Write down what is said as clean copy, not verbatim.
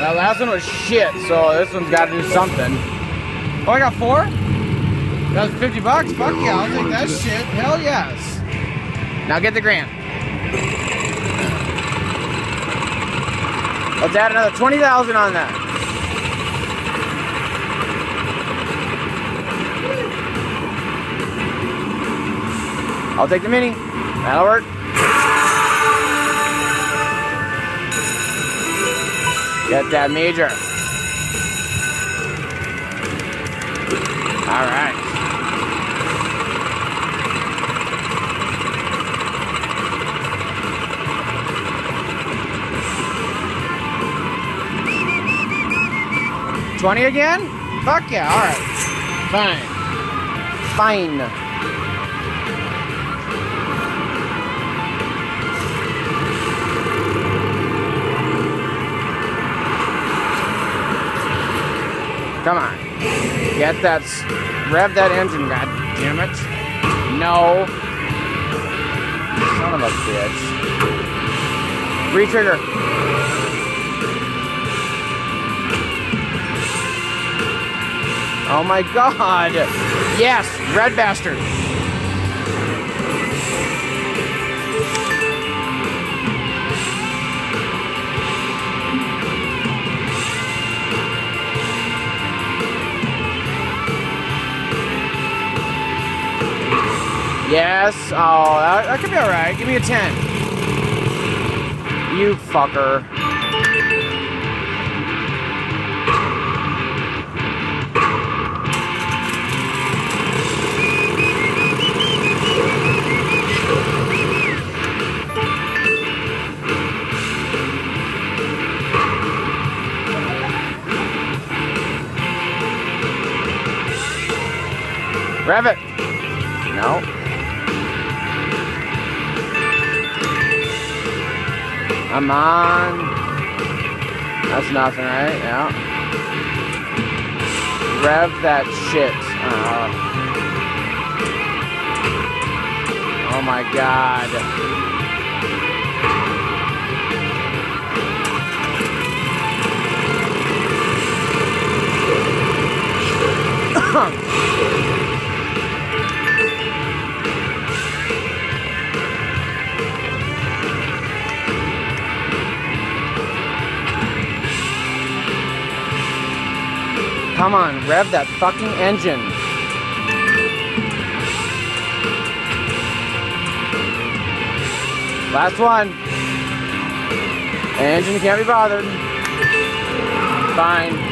That last one was shit, so this one's got to do something. Oh, I got 4? That was $50? Fuck yeah, I'll take that shit. Hell yes. Now get the grant. Let's add another 20,000 on that. I'll take the mini. That'll work. Get that major. All right. $20 again? Fuck yeah, all right. Fine. Come on. Get that. Rev that engine, god damn it. No. Son of a bitch. Re-trigger. Oh my god. Yes, red bastard. Yes. Oh, that could be alright. Give me a 10. You fucker. Rev it. No. Come on. That's nothing, right? Yeah. Rev that shit. Oh my god. Come on, rev that fucking engine. Last one. The engine can't be bothered. Fine.